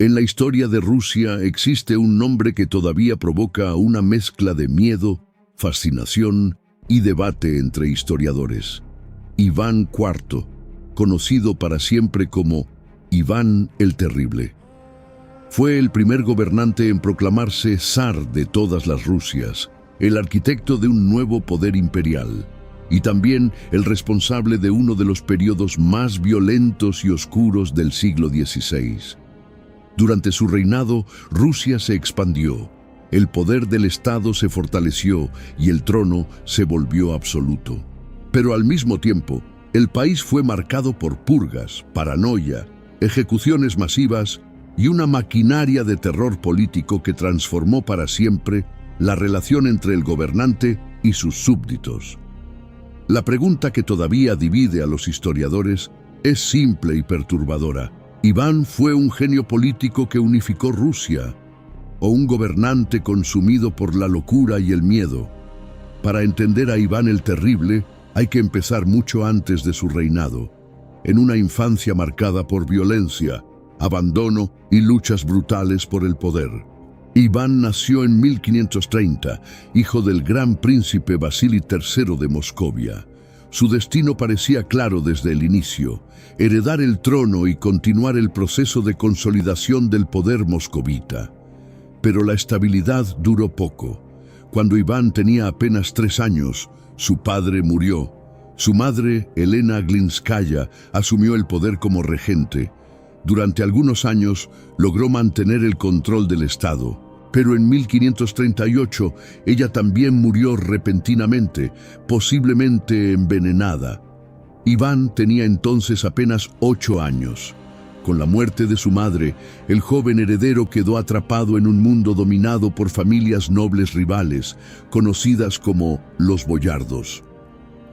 En la historia de Rusia existe un nombre que todavía provoca una mezcla de miedo, fascinación y debate entre historiadores. Iván IV, conocido para siempre como Iván el Terrible. Fue el primer gobernante en proclamarse zar de todas las Rusias, el arquitecto de un nuevo poder imperial, y también el responsable de uno de los periodos más violentos y oscuros del siglo XVI. Durante su reinado, Rusia se expandió, el poder del Estado se fortaleció y el trono se volvió absoluto. Pero al mismo tiempo, el país fue marcado por purgas, paranoia, ejecuciones masivas y una maquinaria de terror político que transformó para siempre la relación entre el gobernante y sus súbditos. La pregunta que todavía divide a los historiadores es simple y perturbadora. ¿Iván fue un genio político que unificó Rusia o un gobernante consumido por la locura y el miedo? Para entender a Iván el Terrible hay que empezar mucho antes de su reinado, en una infancia marcada por violencia, abandono y luchas brutales por el poder. Iván nació en 1530, hijo del gran príncipe Vasili III de Moscovia. Su destino parecía claro desde el inicio: heredar el trono y continuar el proceso de consolidación del poder moscovita. Pero la estabilidad duró poco. Cuando Iván tenía apenas 3 años, su padre murió. Su madre, Elena Glinskaya, asumió el poder como regente. Durante algunos años logró mantener el control del Estado. Pero en 1538 ella también murió repentinamente, posiblemente envenenada. Iván tenía entonces apenas 8 años. Con la muerte de su madre, el joven heredero quedó atrapado en un mundo dominado por familias nobles rivales, conocidas como los boyardos.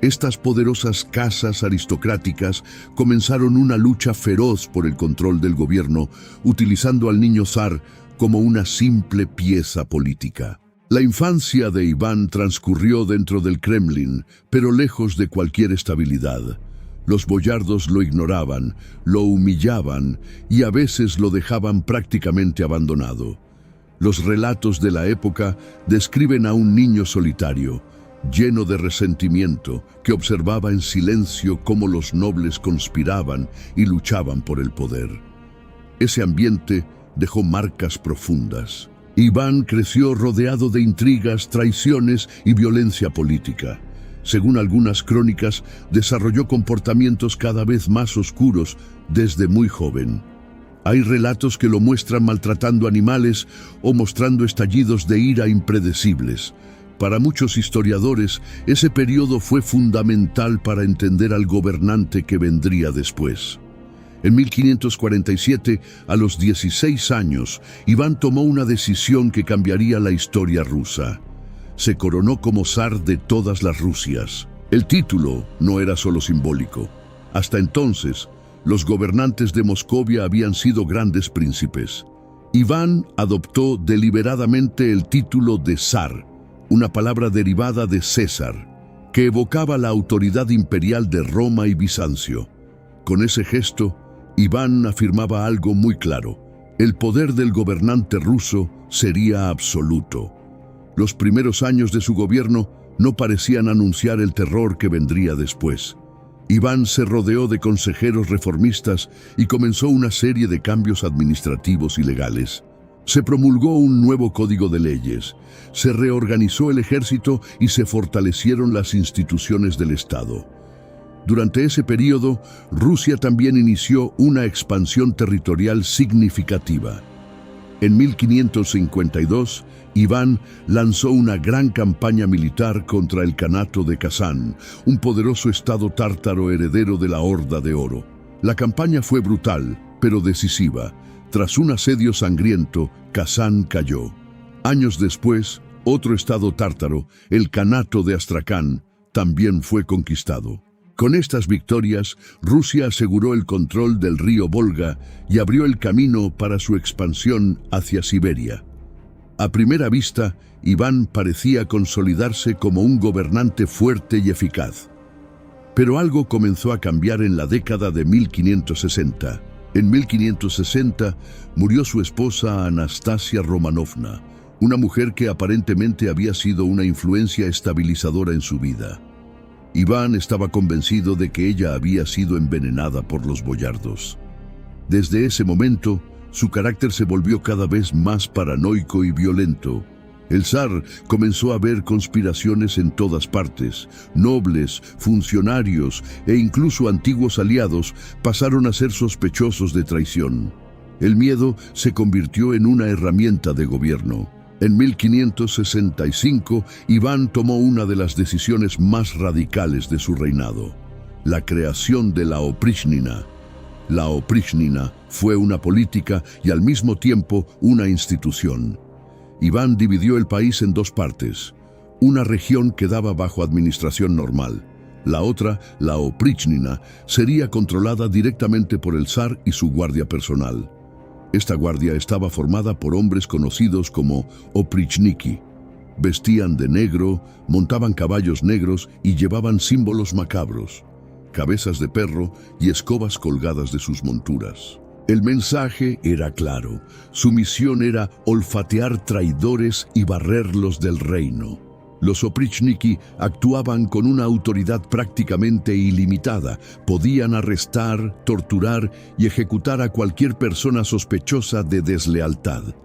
Estas poderosas casas aristocráticas comenzaron una lucha feroz por el control del gobierno, utilizando al niño zar como una simple pieza política. La infancia de Iván transcurrió dentro del Kremlin, pero lejos de cualquier estabilidad. Los boyardos lo ignoraban, lo humillaban y a veces lo dejaban prácticamente abandonado. Los relatos de la época describen a un niño solitario, lleno de resentimiento, que observaba en silencio cómo los nobles conspiraban y luchaban por el poder. Ese ambiente dejó marcas profundas. Iván creció rodeado de intrigas, traiciones y violencia política. Según algunas crónicas, desarrolló comportamientos cada vez más oscuros desde muy joven. Hay relatos que lo muestran maltratando animales o mostrando estallidos de ira impredecibles. Para muchos historiadores, ese periodo fue fundamental para entender al gobernante que vendría después. En 1547, a los 16 años, Iván tomó una decisión que cambiaría la historia rusa. Se coronó como zar de todas las Rusias. El título no era solo simbólico. Hasta entonces, los gobernantes de Moscovia habían sido grandes príncipes. Iván adoptó deliberadamente el título de zar, una palabra derivada de César, que evocaba la autoridad imperial de Roma y Bizancio. Con ese gesto, Iván afirmaba algo muy claro: el poder del gobernante ruso sería absoluto. Los primeros años de su gobierno no parecían anunciar el terror que vendría después. Iván se rodeó de consejeros reformistas y comenzó una serie de cambios administrativos y legales. Se promulgó un nuevo código de leyes, se reorganizó el ejército y se fortalecieron las instituciones del Estado. Durante ese periodo, Rusia también inició una expansión territorial significativa. En 1552, Iván lanzó una gran campaña militar contra el Kanato de Kazán, un poderoso estado tártaro heredero de la Horda de Oro. La campaña fue brutal, pero decisiva. Tras un asedio sangriento, Kazán cayó. Años después, otro estado tártaro, el Kanato de Astracán, también fue conquistado. Con estas victorias, Rusia aseguró el control del río Volga y abrió el camino para su expansión hacia Siberia. A primera vista, Iván parecía consolidarse como un gobernante fuerte y eficaz. Pero algo comenzó a cambiar en la década de 1560. En 1560 murió su esposa Anastasia Romanovna, una mujer que aparentemente había sido una influencia estabilizadora en su vida. Iván estaba convencido de que ella había sido envenenada por los boyardos. Desde ese momento, su carácter se volvió cada vez más paranoico y violento. El zar comenzó a ver conspiraciones en todas partes. Nobles, funcionarios e incluso antiguos aliados pasaron a ser sospechosos de traición. El miedo se convirtió en una herramienta de gobierno. En 1565, Iván tomó una de las decisiones más radicales de su reinado: la creación de la Oprichnina. La Oprichnina fue una política y al mismo tiempo una institución. Iván dividió el país en dos partes. Una región quedaba bajo administración normal. La otra, la Oprichnina, sería controlada directamente por el zar y su guardia personal. Esta guardia estaba formada por hombres conocidos como oprichniki. Vestían de negro, montaban caballos negros y llevaban símbolos macabros: cabezas de perro y escobas colgadas de sus monturas. El mensaje era claro: su misión era olfatear traidores y barrerlos del reino. Los oprichniki actuaban con una autoridad prácticamente ilimitada. Podían arrestar, torturar y ejecutar a cualquier persona sospechosa de deslealtad.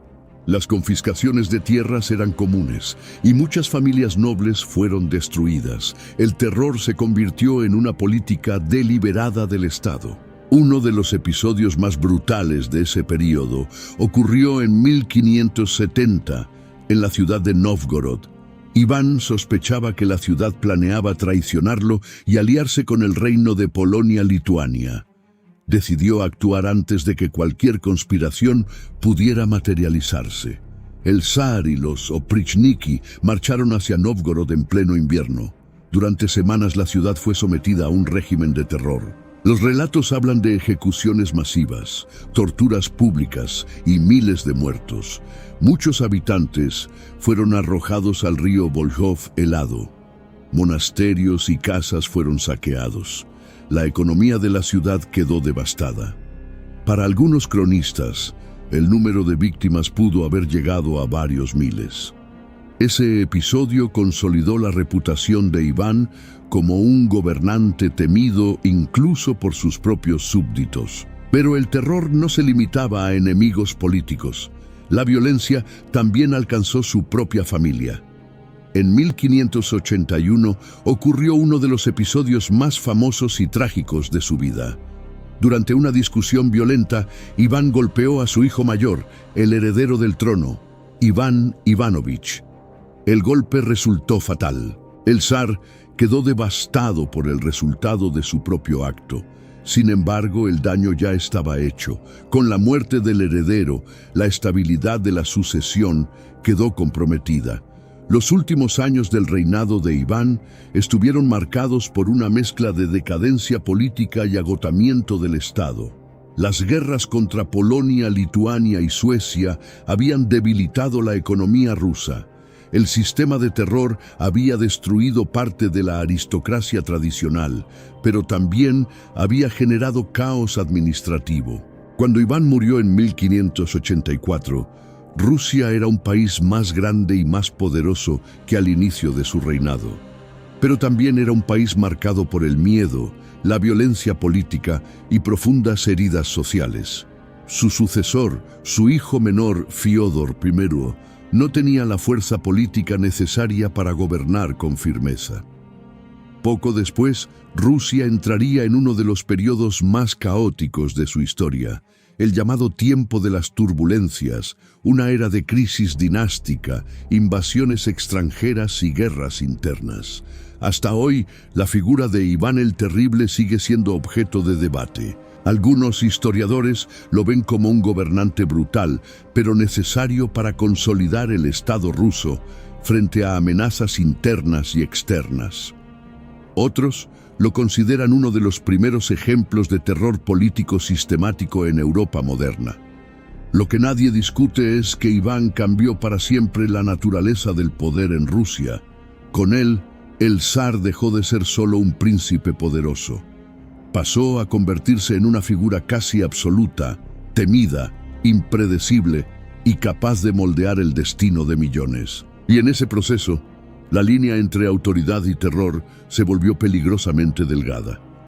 Las confiscaciones de tierras eran comunes y muchas familias nobles fueron destruidas. El terror se convirtió en una política deliberada del Estado. Uno de los episodios más brutales de ese periodo ocurrió en 1570, en la ciudad de Novgorod. Iván sospechaba que la ciudad planeaba traicionarlo y aliarse con el reino de Polonia-Lituania. Decidió actuar antes de que cualquier conspiración pudiera materializarse. El zar y los oprichniki marcharon hacia Novgorod en pleno invierno. Durante semanas la ciudad fue sometida a un régimen de terror. Los relatos hablan de ejecuciones masivas, torturas públicas y miles de muertos. Muchos habitantes fueron arrojados al río Volkhov helado. Monasterios y casas fueron saqueados. La economía de la ciudad quedó devastada. Para algunos cronistas, el número de víctimas pudo haber llegado a varios miles. Ese episodio consolidó la reputación de Iván como un gobernante temido incluso por sus propios súbditos. Pero el terror no se limitaba a enemigos políticos. La violencia también alcanzó su propia familia. En 1581 ocurrió uno de los episodios más famosos y trágicos de su vida. Durante una discusión violenta, Iván golpeó a su hijo mayor, el heredero del trono, Iván Ivanovich. El golpe resultó fatal. El zar quedó devastado por el resultado de su propio acto. Sin embargo, el daño ya estaba hecho. Con la muerte del heredero, la estabilidad de la sucesión quedó comprometida. Los últimos años del reinado de Iván estuvieron marcados por una mezcla de decadencia política y agotamiento del Estado. Las guerras contra Polonia, Lituania y Suecia habían debilitado la economía rusa. El sistema de terror había destruido parte de la aristocracia tradicional, pero también había generado caos administrativo. Cuando Iván murió en 1584, Rusia era un país más grande y más poderoso que al inicio de su reinado. Pero también era un país marcado por el miedo, la violencia política y profundas heridas sociales. Su sucesor, su hijo menor, Fiódor I, no tenía la fuerza política necesaria para gobernar con firmeza. Poco después, Rusia entraría en uno de los periodos más caóticos de su historia, el llamado tiempo de las turbulencias, una era de crisis dinástica, invasiones extranjeras y guerras internas. Hasta hoy, la figura de Iván el Terrible sigue siendo objeto de debate. Algunos historiadores lo ven como un gobernante brutal, pero necesario para consolidar el Estado ruso frente a amenazas internas y externas. Otros lo consideran uno de los primeros ejemplos de terror político sistemático en Europa moderna. Lo que nadie discute es que Iván cambió para siempre la naturaleza del poder en Rusia. Con él, el zar dejó de ser solo un príncipe poderoso. Pasó a convertirse en una figura casi absoluta, temida, impredecible y capaz de moldear el destino de millones. Y en ese proceso, la línea entre autoridad y terror se volvió peligrosamente delgada.